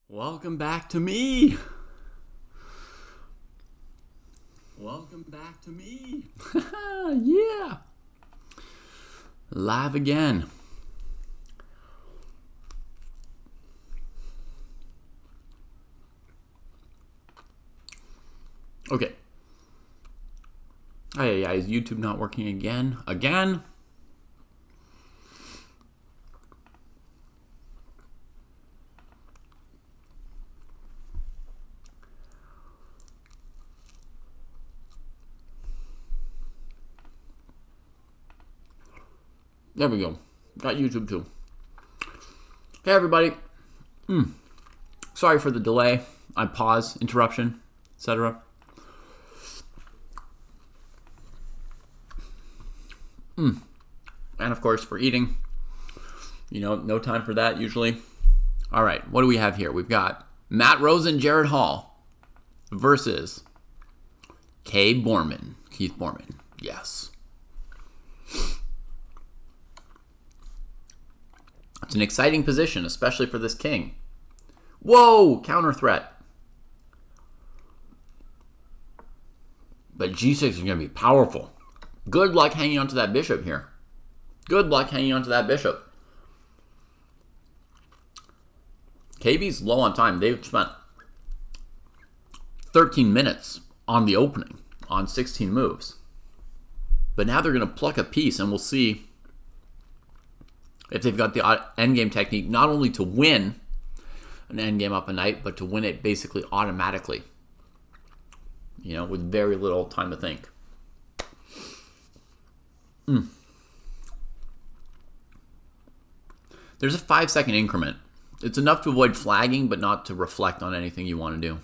Welcome back to me. Welcome back to me. Yeah. Live again. Okay. Hey, is YouTube not working again? Again? There we go. Got YouTube too. Hey, everybody. Sorry for the delay. I pause, interruption, etc. And of course, for eating. You know, no time for that usually. All right, what do we have here? We've got Matt Rosen, Jared Hall versus Keith Borman. Yes. It's an exciting position, especially for this king. Whoa! Counter threat. But g6 is going to be powerful. Good luck hanging onto that bishop here. Good luck hanging onto that bishop. KB's low on time. They've spent 13 minutes on the opening on 16 moves. But now they're going to pluck a piece, and we'll see if they've got the endgame technique not only to win an endgame up a knight, but to win it basically automatically. You know, with very little time to think. There's a 5-second increment. It's enough to avoid flagging, but not to reflect on anything you want to do.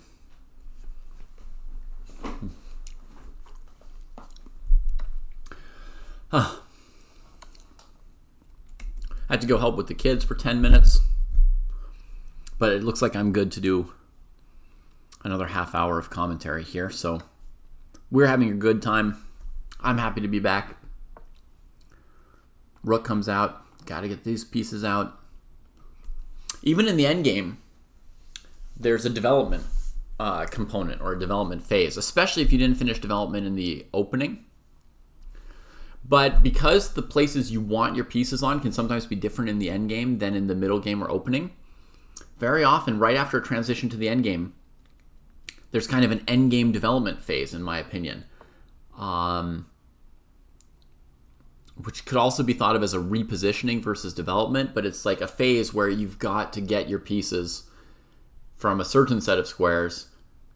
I had to go help with the kids for 10 minutes. But it looks like I'm good to do another half hour of commentary here. So we're having a good time. I'm happy to be back. Rook comes out. Got to get these pieces out. Even in the endgame, there's a development component or a development phase, especially if you didn't finish development in the opening. But because the places you want your pieces on can sometimes be different in the endgame than in the middle game or opening, very often, right after a transition to the endgame, there's kind of an endgame development phase, in my opinion. Which could also be thought of as a repositioning versus development, but it's like a phase where you've got to get your pieces from a certain set of squares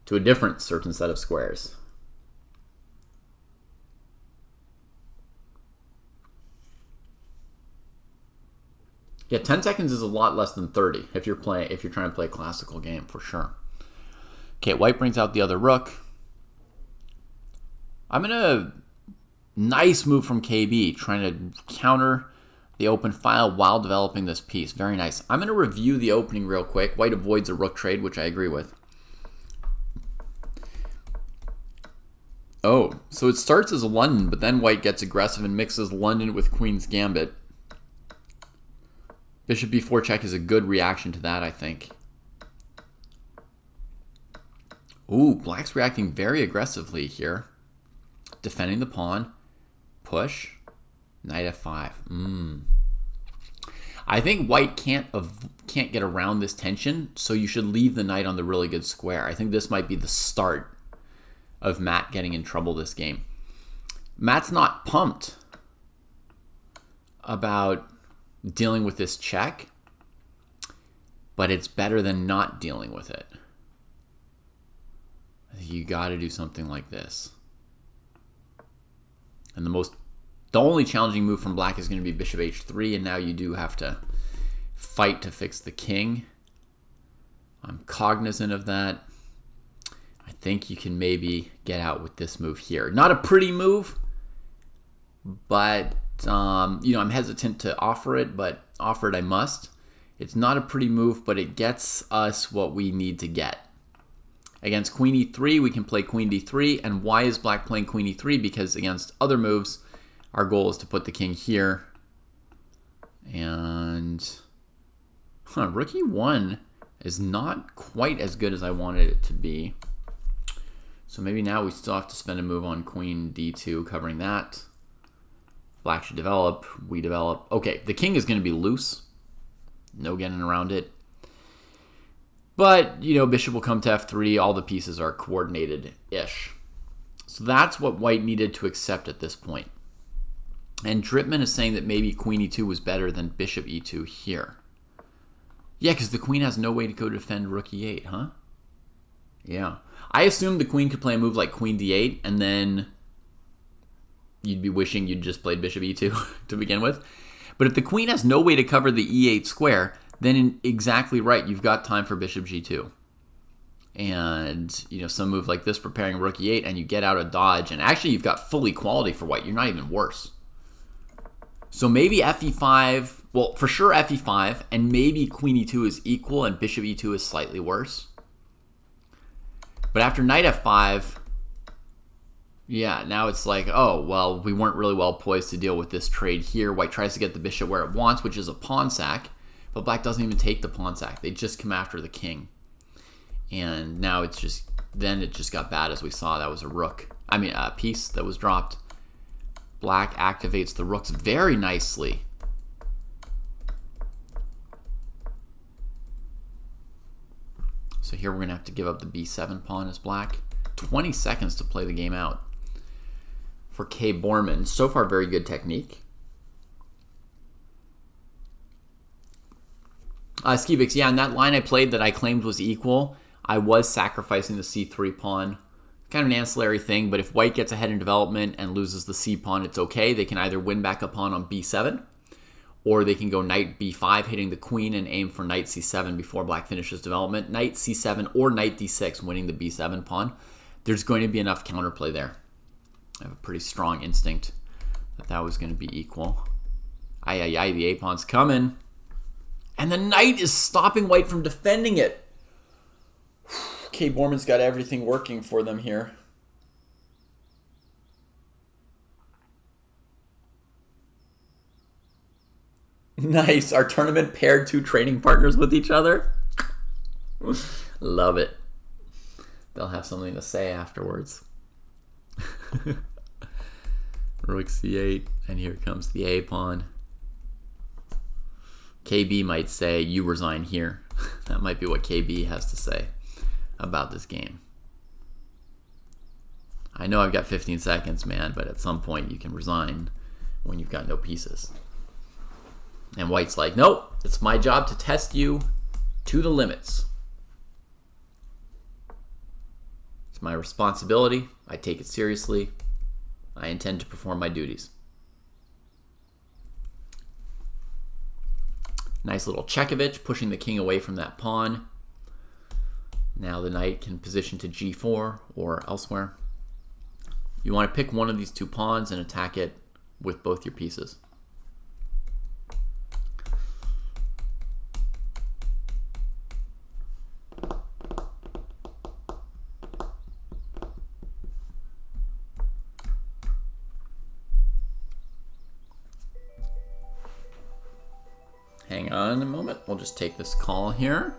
to a different certain set of squares. Yeah, 10 seconds is a lot less than 30 if you're trying to play a classical game, for sure. Okay, white brings out the other rook. Nice move from KB, trying to counter the open file while developing this piece. Very nice. I'm going to review the opening real quick. White avoids a rook trade, which I agree with. Oh, so it starts as a London, but then white gets aggressive and mixes London with Queen's Gambit. Bishop b4 check is a good reaction to that, I think. Ooh, black's reacting very aggressively here. Defending the pawn. Push. Knight f5. I think white can't get around this tension, so you should leave the knight on the really good square. I think this might be the start of Matt getting in trouble this game. Matt's not pumped about dealing with this check, but it's better than not dealing with it. I think you got to do something like this. And the only challenging move from black is going to be bishop h3, and now you do have to fight to fix the king. I'm cognizant of that. I think you can maybe get out with this move here. Not a pretty move, but I'm hesitant to offer it, but offer it I must. It's not a pretty move, but it gets us what we need to get. Against queen e3, we can play queen d3, and why is black playing queen e3? Because against other moves, our goal is to put the king here. And rook e1 is not quite as good as I wanted it to be. So maybe now we still have to spend a move on queen d2, covering that. Black should develop. We develop. Okay, the king is going to be loose. No getting around it. But, you know, bishop will come to f3. All the pieces are coordinated-ish. So that's what white needed to accept at this point. And Dripman is saying that maybe queen e2 was better than bishop e2 here. Yeah, because the queen has no way to go defend rook e8, huh? Yeah. I assumed the queen could play a move like queen d8, and then you'd be wishing you'd just played bishop e2 to begin with. But if the queen has no way to cover the e8 square, then exactly right, you've got time for bishop g2. And, you know, some move like this, preparing rook e8, and you get out a dodge, and actually you've got full equality for white. You're not even worse. So maybe fe5, well, for sure fe5, and maybe queen e2 is equal and bishop e2 is slightly worse. But after knight f5, yeah, now it's like, oh, well, we weren't really well poised to deal with this trade here. White tries to get the bishop where it wants, which is a pawn sack, but black doesn't even take the pawn sack. They just come after the king. And now it's just, then it just got bad as we saw. That was a rook. I mean, a piece that was dropped. Black activates the rooks very nicely. So here we're going to have to give up the b7 pawn as black. 20 seconds to play the game out for K. Borman. So far, very good technique. Skibix, yeah, and that line I played that I claimed was equal, I was sacrificing the c3 pawn. Kind of an ancillary thing, but if white gets ahead in development and loses the c pawn, it's okay. They can either win back a pawn on b7, or they can go knight b5, hitting the queen, and aim for knight c7 before black finishes development. Knight c7 or knight d6, winning the b7 pawn. There's going to be enough counterplay there. I have a pretty strong instinct that that was going to be equal. Ay, ay, ay, the a-pawn's coming. And the knight is stopping white from defending it. K. Borman's got everything working for them here. Nice. Our tournament paired two training partners with each other. Love it. They'll have something to say afterwards. Rook c8, and here comes the a-pawn. KB might say, you resign here. That might be what KB has to say about this game. I know I've got 15 seconds, man, but at some point you can resign when you've got no pieces. And white's like, nope, it's my job to test you to the limits. It's my responsibility. I take it seriously. I intend to perform my duties. Nice little Chekovich, pushing the king away from that pawn. Now the knight can position to g4 or elsewhere. You want to pick one of these two pawns and attack it with both your pieces. Hang on a moment. We'll just take this call here.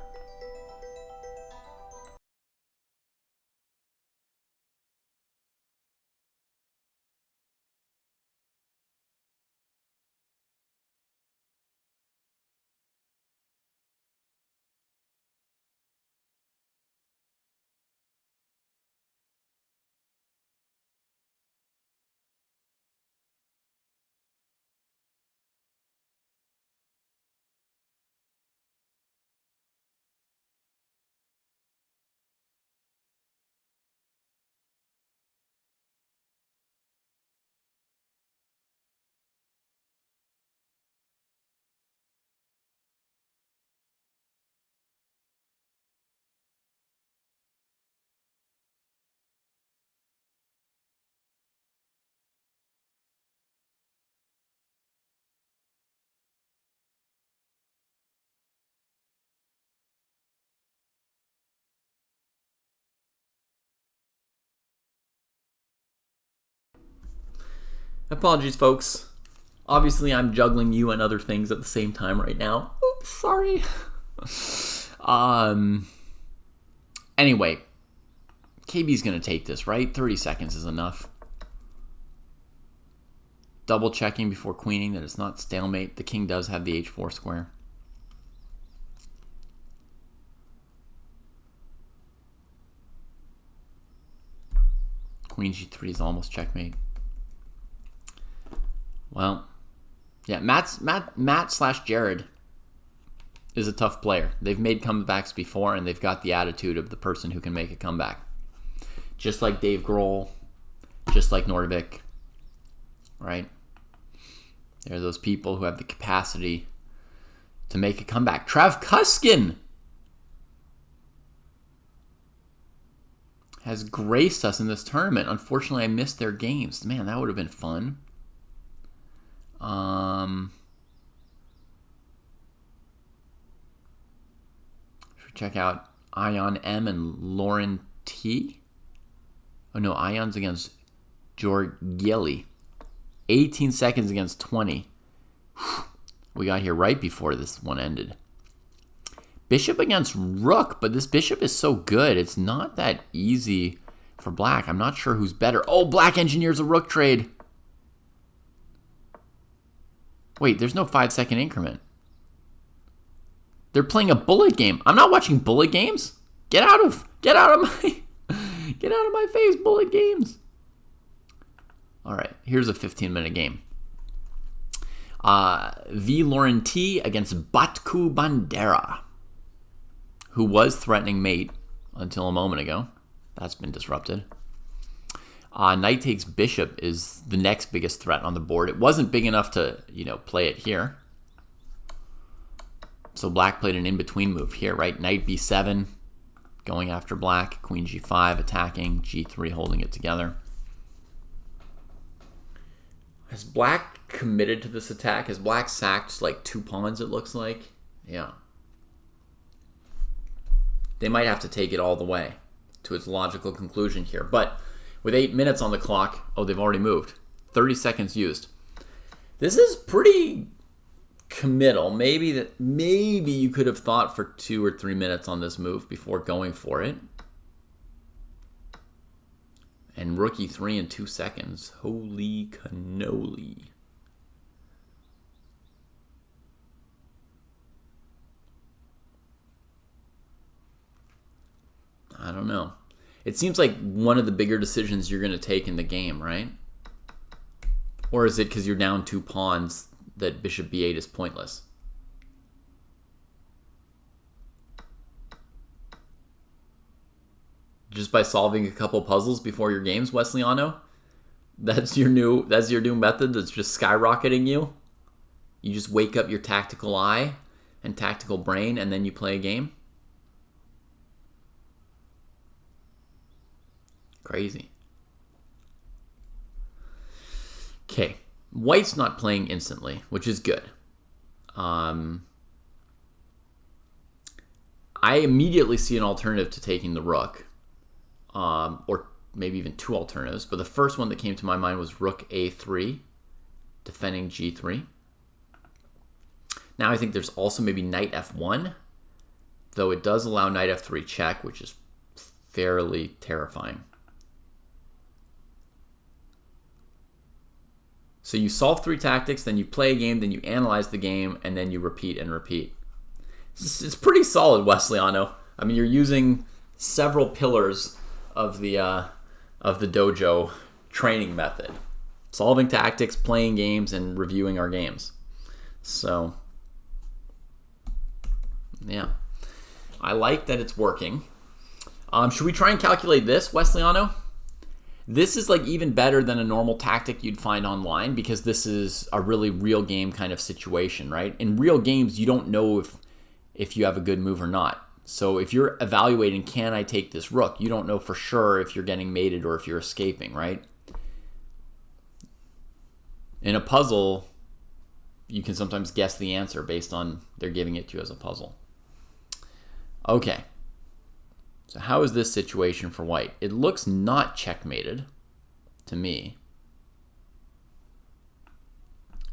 Apologies, folks. Obviously, I'm juggling you and other things at the same time right now. Oops, sorry. Anyway, KB's going to take this, right? 30 seconds is enough. Double checking before queening that it's not stalemate. The king does have the h4 square. Queen g3 is almost checkmate. Well, yeah, Matt/Jared is a tough player. They've made comebacks before, and they've got the attitude of the person who can make a comeback. Just like Dave Grohl, just like Nordvik, right? There are those people who have the capacity to make a comeback. Trav Kuskin has graced us in this tournament. Unfortunately, I missed their games. Man, that would have been fun. Should we check out Ion M and Lauren T? Oh no, Ion's against Georgeli. 18 seconds against 20. We got here right before this one ended. Bishop against Rook, but this bishop is so good. It's not that easy for Black. I'm not sure who's better. Oh, Black engineers a Rook trade. Wait, there's no 5-second increment. They're playing a bullet game. I'm not watching bullet games. Get out of my face, bullet games. All right, here's a 15-minute game. V. Lauren T against Batku Bandera, who was threatening mate until a moment ago. That's been disrupted. Knight takes bishop is the next biggest threat on the board. It wasn't big enough to, play it here. So Black played an in-between move here, right? Knight b7, going after Black. Queen g5, attacking. g3, holding it together. Has Black committed to this attack? Has Black sacked like 2 pawns, it looks like? Yeah. They might have to take it all the way to its logical conclusion here. But with 8 minutes on the clock, oh, they've already moved. 30 seconds used. This is pretty committal. Maybe you could have thought for 2 or 3 minutes on this move before going for it. And Rook e3 in 2 seconds. Holy cannoli. I don't know. It seems like one of the bigger decisions you're going to take in the game, right? Or is it because you're down 2 pawns that bishop b8 is pointless? Just by solving a couple puzzles before your games, Wesleyano? That's your new method that's just skyrocketing you? You just wake up your tactical eye and tactical brain and then you play a game? Crazy. Okay, White's not playing instantly, which is good. I immediately see an alternative to taking the Rook. Or maybe even 2 alternatives. But the first one that came to my mind was Rook a3, defending g3. Now I think there's also maybe Knight f1, though it does allow Knight f3 check, which is fairly terrifying. So you solve 3 tactics, then you play a game, then you analyze the game, and then you repeat and repeat. It's pretty solid, Wesleyano. I mean, you're using several pillars of the dojo training method. Solving tactics, playing games, and reviewing our games. So, yeah. I like that it's working. Should we try and calculate this, Wesleyano? This is like even better than a normal tactic you'd find online because this is a really real game kind of situation, right? In real games, you don't know if you have a good move or not. So if you're evaluating, can I take this rook? You don't know for sure if you're getting mated or if you're escaping, right? In a puzzle, you can sometimes guess the answer based on they're giving it to you as a puzzle. Okay. So how is this situation for white? It looks not checkmated to me.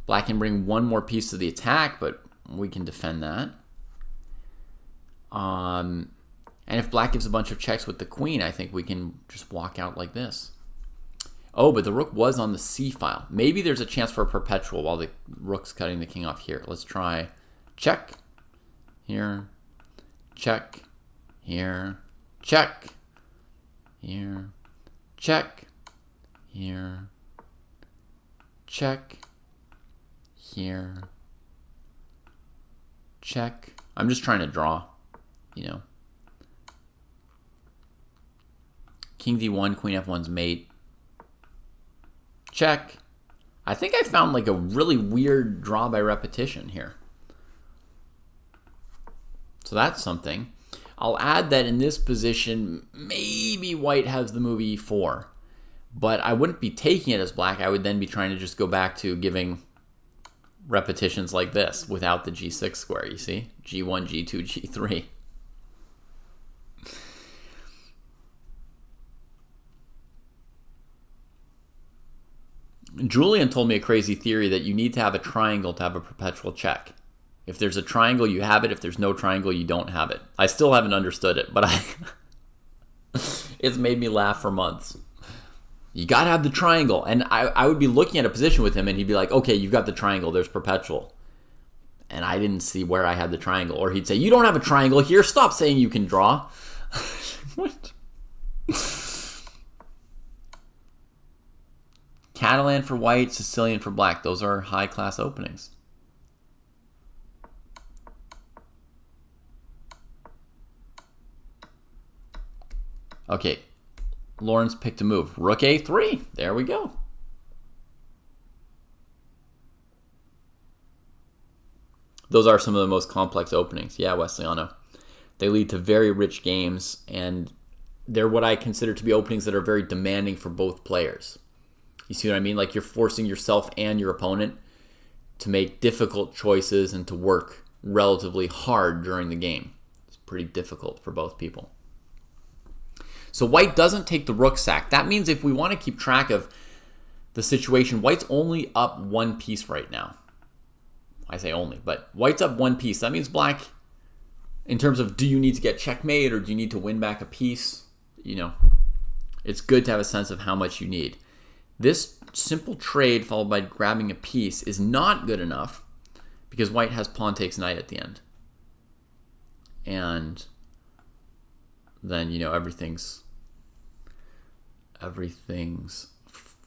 Black can bring one more piece to the attack, but we can defend that. And if black gives a bunch of checks with the queen, I think we can just walk out like this. Oh, but the rook was on the c file. Maybe there's a chance for a perpetual while the rook's cutting the king off here. Let's try check, here, check, here, check, here, check, here, check, here, check. I'm just trying to draw, you know. King d1, queen f1's mate. Check. I think I found like a really weird draw by repetition here. So that's something. I'll add that in this position, maybe white has the move e4. But I wouldn't be taking it as black. I would then be trying to just go back to giving repetitions like this without the g6 square, you see? g1, g2, g3. Julian told me a crazy theory that you need to have a triangle to have a perpetual check. If there's a triangle, you have it. If there's no triangle, you don't have it. I still haven't understood it, but it's made me laugh for months. You got to have the triangle. And I would be looking at a position with him, and he'd be like, okay, you've got the triangle. There's perpetual. And I didn't see where I had the triangle. Or he'd say, you don't have a triangle here. Stop saying you can draw. What? Catalan for white, Sicilian for black. Those are high-class openings. Okay, Lawrence picked a move. Rook a3. There we go. Those are some of the most complex openings. Yeah, Wesleyano. They lead to very rich games, and they're what I consider to be openings that are very demanding for both players. You see what I mean? Like you're forcing yourself and your opponent to make difficult choices and to work relatively hard during the game. It's pretty difficult for both people. So white doesn't take the rook sack. That means if we want to keep track of the situation, white's only up one piece right now. I say only, but white's up one piece. That means black, in terms of do you need to get checkmate or do you need to win back a piece, you know, it's good to have a sense of how much you need. This simple trade followed by grabbing a piece is not good enough because white has pawn takes knight at the end. And then, you know, everything's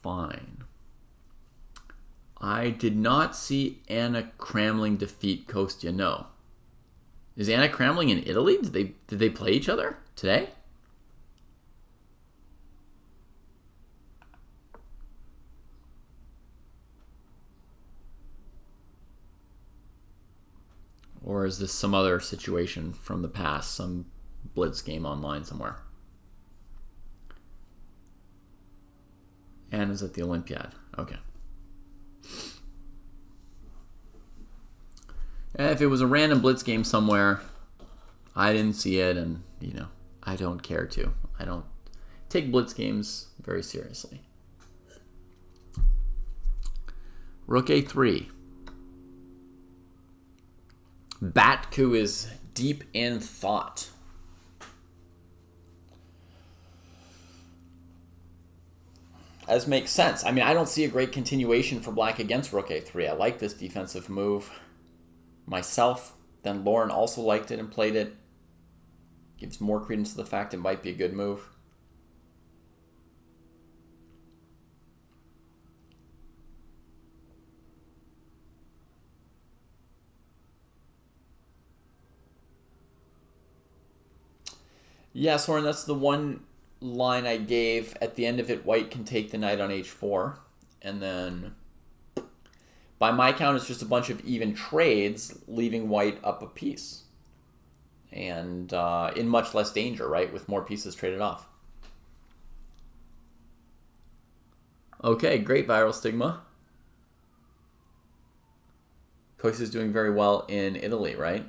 fine. I did not see Anna Kramling defeat Kostya. No. Is Anna Kramling in Italy? Did they play each other today? Or is this some other situation from the past, some blitz game online somewhere? Anna's at the Olympiad. Okay. And if it was a random blitz game somewhere, I didn't see it, and, you know, I don't care to. I don't take blitz games very seriously. Rook a3. Batku is deep in thought. As makes sense. I mean, I don't see a great continuation for black against rook a3. I like this defensive move myself. Then Lauren also liked it and played it. Gives more credence to the fact it might be a good move. Yeah, Soren, that's the one line I gave. At the end of it, white can take the knight on h4. And then, by my count, it's just a bunch of even trades, leaving white up a piece. And in much less danger, right? With more pieces traded off. Okay, great viral stigma. Kostya's doing very well in Italy, right?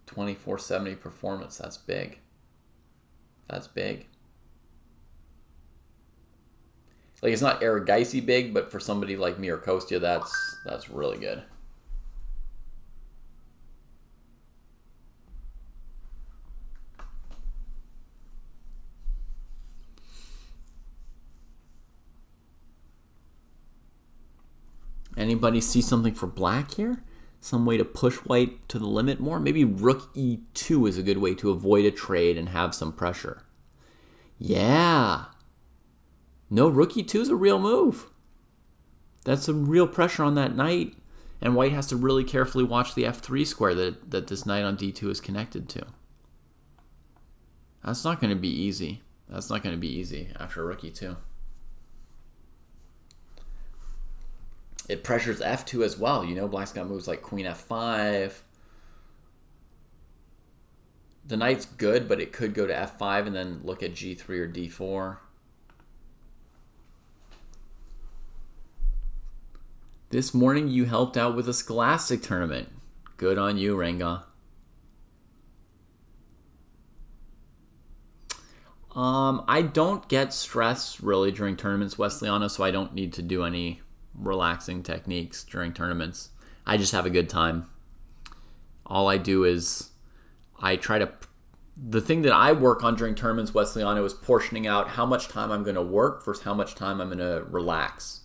2470 performance, that's big. That's big. Like, it's not Aragaisi big, but for somebody like me or Kostya, that's really good. Anybody see something for black here? Some way to push white to the limit more? Maybe rook e2 is a good way to avoid a trade and have some pressure. Yeah. No, rook e2 is a real move. That's some real pressure on that knight. And white has to really carefully watch the f3 square that this knight on d2 is connected to. That's not going to be easy. That's not going to be easy after rook e2. It pressures f2 as well. You know, black's got moves like queen f5. The knight's good, but it could go to f5 and then look at g3 or d4. This morning you helped out with a Scholastic tournament. Good on you, Renga. I don't get stressed really during tournaments, Wesleyana, so I don't need to do any relaxing techniques during tournaments. I just have a good time. All I do is I try to... The thing that I work on during tournaments, Wesleyana, is portioning out how much time I'm going to work versus how much time I'm going to relax.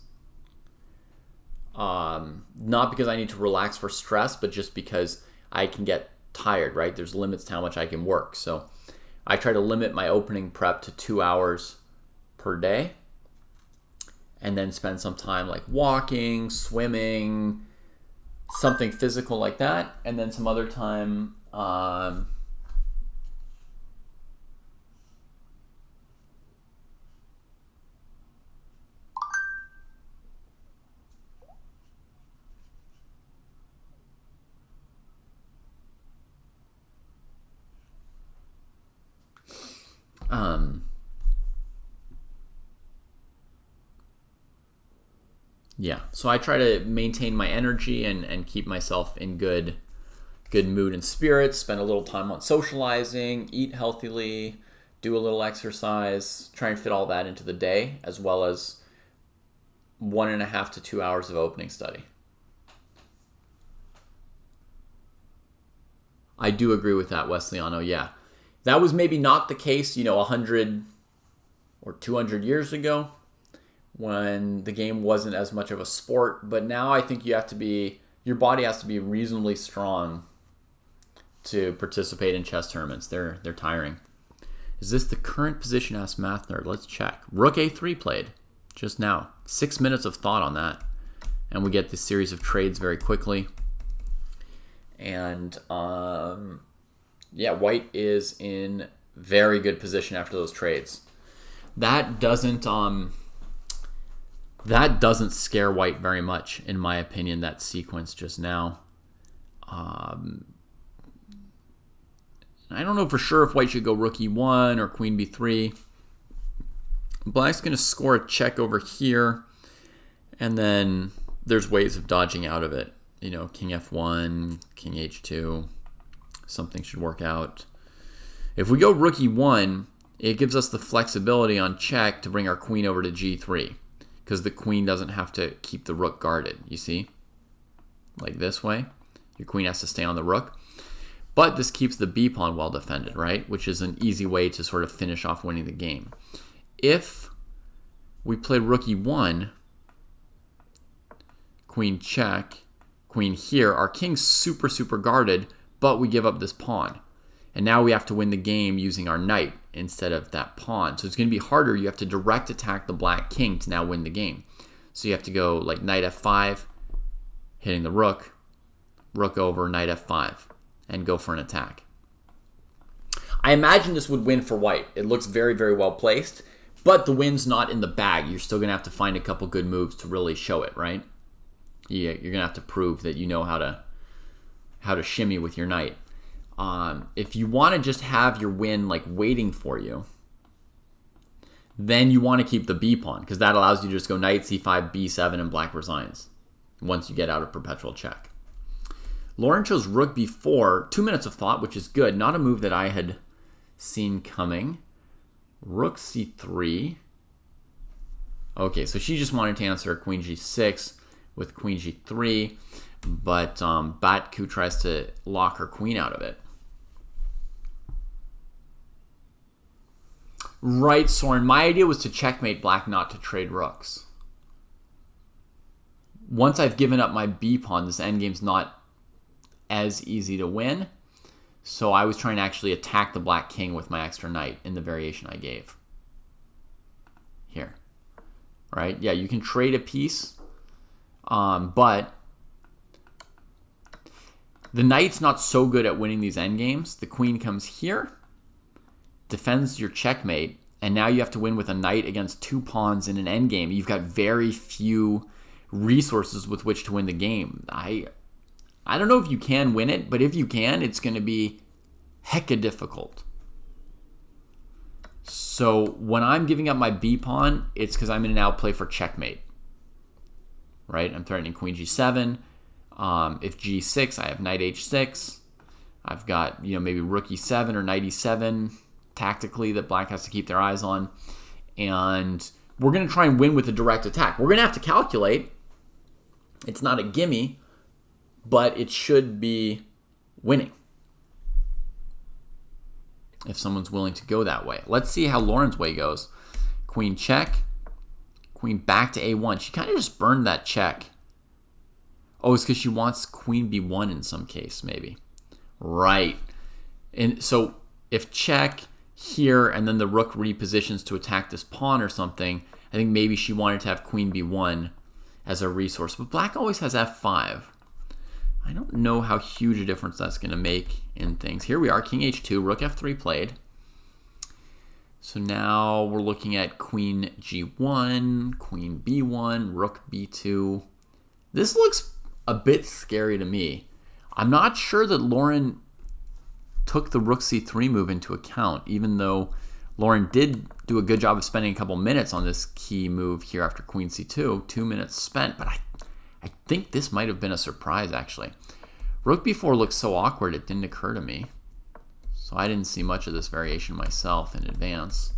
Not because I need to relax for stress, but just because I can get tired, right? There's limits to how much I can work. So I try to limit my opening prep to 2 hours per day and then spend some time like walking, swimming, something physical like that, and then some other time yeah, so I try to maintain my energy and keep myself in good mood and spirits, spend a little time on socializing, eat healthily, do a little exercise, try and fit all that into the day, as well as 1.5 to 2 hours of opening study. I do agree with that, Wesleyano, yeah. That was maybe not the case, 100 or 200 years ago when the game wasn't as much of a sport. But now I think your body has to be reasonably strong to participate in chess tournaments. They're tiring. Is this the current position? Asked Math Nerd. Let's check. Rook a3 played just now. 6 minutes of thought on that. And we get this series of trades very quickly. And yeah, white is in very good position after those trades. That doesn't scare white very much, in my opinion, that sequence just now. I don't know for sure if white should go rook e1 or queen b3. Black's going to score a check over here, and then there's ways of dodging out of it. King f1, king h2. Something should work out. If we go rook e1, it gives us the flexibility on check to bring our queen over to g3, because the queen doesn't have to keep the rook guarded, you see? Like this way. Your queen has to stay on the rook. But this keeps the b pawn well defended, right? Which is an easy way to sort of finish off winning the game. If we play rook e1, queen check, queen here, our king's super, super guarded, but we give up this pawn. And now we have to win the game using our knight instead of that pawn. So it's going to be harder. You have to direct attack the black king to now win the game. So you have to go like knight f5, hitting the rook, rook over, knight f5, and go for an attack. I imagine this would win for white. It looks very, very well placed, but the win's not in the bag. You're still going to have to find a couple good moves to really show it, right? Yeah, you're going to have to prove that you know how to shimmy with your knight. If you want to just have your win like waiting for you, then you want to keep the b pawn, because that allows you to just go knight c5, b7, and black resigns once you get out of perpetual check. Lauren chose rook b4, 2 minutes of thought, which is good. Not a move that I had seen coming. Rook c3. Okay, so she just wanted to answer queen g6 with queen g3, but Batku tries to lock her queen out of it. Right, Soren. My idea was to checkmate black, not to trade rooks. once I've given up my B pawn, this endgame's not as easy to win. So I was trying to actually attack the black king with my extra knight in the variation I gave. Here. Right? Yeah, you can trade a piece, but the knight's not so good at winning these endgames. The queen comes here, defends your checkmate, and now you have to win with a knight against 2 pawns in an endgame. You've got very few resources with which to win the game. I don't know if you can win it, but if you can, it's going to be hecka difficult. So when I'm giving up my B pawn, it's because I'm in an outplay for checkmate. Right? I'm threatening queen g7. If g6, I have knight h6. I've got, maybe rook e7 or knight e7 tactically that black has to keep their eyes on. And we're going to try and win with a direct attack. We're going to have to calculate. It's not a gimme, but it should be winning if someone's willing to go that way. Let's see how Lauren's way goes. Queen check. Queen back to a1. She kind of just burned that check. Oh, it's because she wants queen b1 in some case, maybe. Right. And so if check here and then the rook repositions to attack this pawn or something, I think maybe she wanted to have queen b1 as a resource. But black always has f5. I don't know how huge a difference that's going to make in things. Here we are, king h2, rook f3 played. So now we're looking at queen g1, queen b1, rook b2. This looks a bit scary to me. I'm not sure that Lauren took the rook c3 move into account, even though Lauren did do a good job of spending a couple minutes on this key move here after queen c2. 2 minutes spent, but I think this might have been a surprise, actually. Rook b4 looks so awkward, it didn't occur to me. So I didn't see much of this variation myself in advance.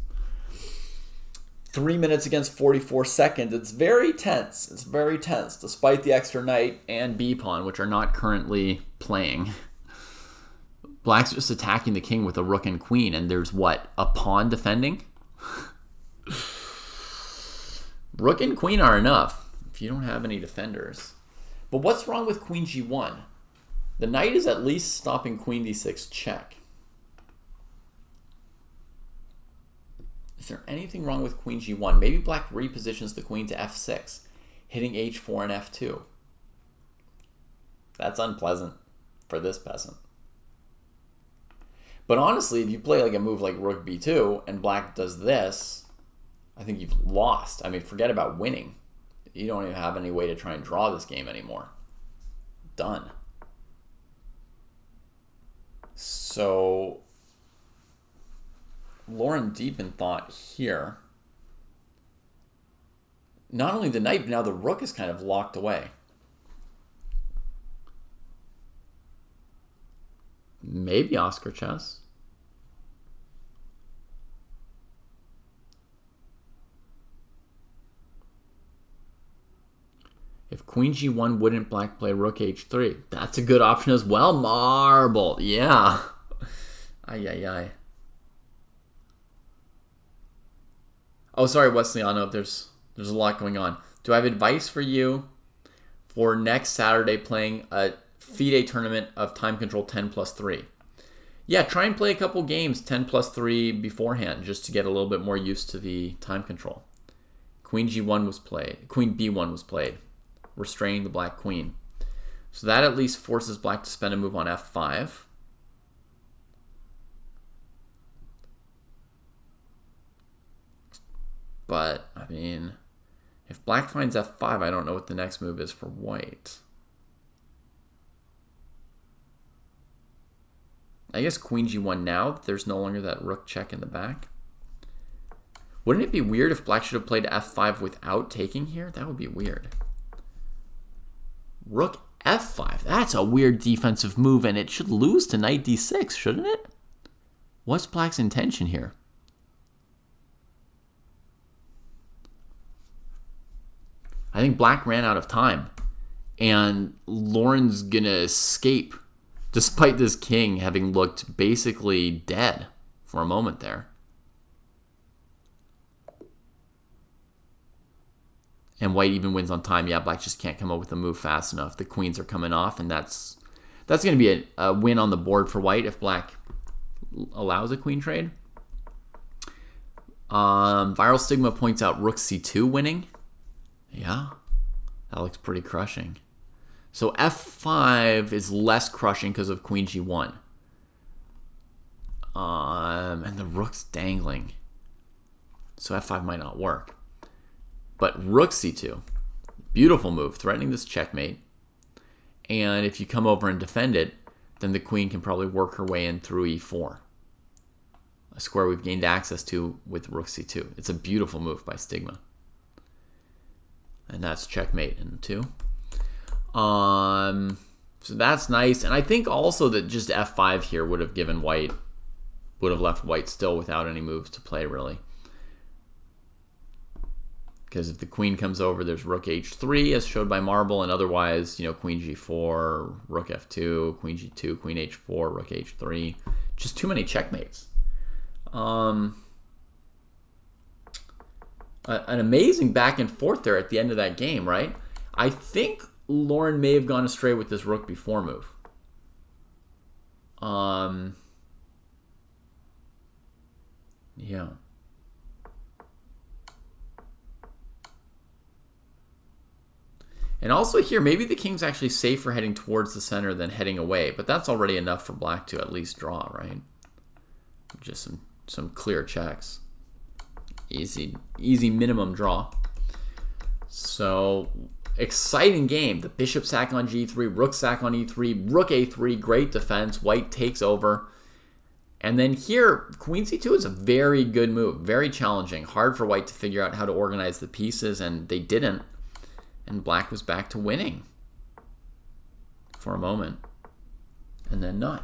3 minutes against 44 seconds. It's very tense. It's very tense, despite the extra knight and b pawn, which are not currently playing. Black's just attacking the king with a rook and queen, and there's what? A pawn defending? Rook and queen are enough if you don't have any defenders. But what's wrong with queen g1? The knight is at least stopping queen d6 check. Is there anything wrong with queen g1? Maybe black repositions the queen to f6, hitting h4 and f2. That's unpleasant for this peasant. But honestly, if you play like a move like rook b2 and black does this, I think you've lost. I mean, forget about winning. You don't even have any way to try and draw this game anymore. Done. So Lauren deep in thought here. Not only the knight, but now the rook is kind of locked away. Maybe Oscar chess. If queen g1, wouldn't black play rook h3? That's a good option as well. Marble. Yeah. Ay, ay, ay. Oh, sorry, Wesley. I know there's a lot going on. Do I have advice for you for next Saturday playing a FIDE tournament of time control 10+3? Yeah, try and play a couple games 10+3 beforehand just to get a little bit more used to the time control. Queen g1 was played. Queen b1 was played, restraining the black queen. So that at least forces black to spend a move on f5. But, I mean, if black finds f5, I don't know what the next move is for white. I guess queen g1 now, there's no longer that rook check in the back. Wouldn't it be weird if black should have played f5 without taking here? That would be weird. Rook f5. That's a weird defensive move, and it should lose to knight d6, shouldn't it? What's black's intention here? I think black ran out of time, and Lauren's going to escape, despite this king having looked basically dead for a moment there. and white even wins on time. Yeah, black just can't come up with a move fast enough. The queens are coming off, and that's going to be a win on the board for white if black allows a queen trade. Viral Stigma points out rook c2 winning. Yeah, that looks pretty crushing. So f5 is less crushing because of queen g1. And the rook's dangling. So f5 might not work. But rook c2, beautiful move, threatening this checkmate. And if you come over and defend it, then the queen can probably work her way in through e4. A square we've gained access to with rook c2. It's a beautiful move by Stigma. And that's checkmate in 2. So that's nice. And I think also that just f5 here would have left white still without any moves to play, really. Because if the queen comes over, there's rook h3 as showed by Marble, and otherwise, queen g4, rook f2, queen g2, queen h4, rook h3. Just too many checkmates. An amazing back and forth there at the end of that game, right? I think Lauren may have gone astray with this rook b4 move. Yeah. And also here, maybe the king's actually safer heading towards the center than heading away, but that's already enough for black to at least draw, right? Just some clear checks. Easy minimum draw. So, exciting game. The bishop sack on g3, rook sack on e3, rook a3, great defense. White takes over. And then here, queen c2 is a very good move, very challenging. Hard for white to figure out how to organize the pieces, and they didn't. And black was back to winning for a moment, and then not.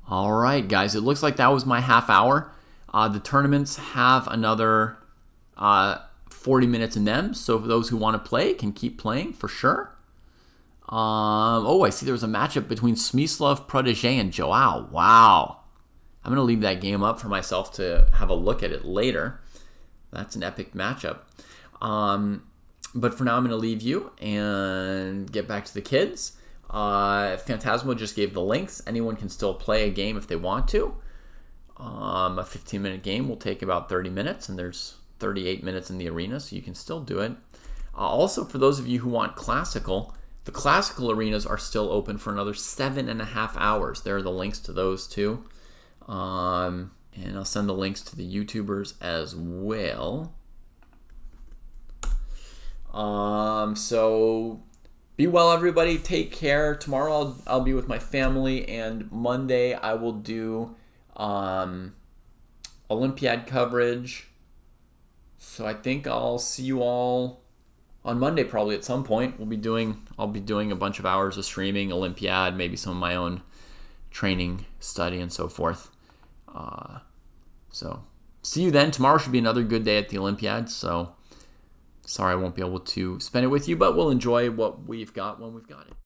All right, guys, it looks like that was my half hour. The tournaments have another 40 minutes in them, so for those who want to play can keep playing for sure. I see there was a matchup between Smyslov, Protégé, and Joao. Wow. I'm going to leave that game up for myself to have a look at it later. That's an epic matchup. But for now, I'm going to leave you and get back to the kids. Phantasmo just gave the links. Anyone can still play a game if they want to. A 15-minute game will take about 30 minutes, and there's 38 minutes in the arena, so you can still do it. Also, for those of you who want classical, the classical arenas are still open for another 7.5 hours. There are the links to those too. And I'll send the links to the YouTubers as well. So be well, everybody. Take care. Tomorrow I'll be with my family, and Monday I will do Olympiad coverage. So I think I'll see you all on Monday probably at some point. I'll be doing a bunch of hours of streaming, Olympiad, maybe some of my own training, study, and so forth. So see you then. Tomorrow should be another good day at the Olympiad. So sorry I won't be able to spend it with you, but we'll enjoy what we've got when we've got it.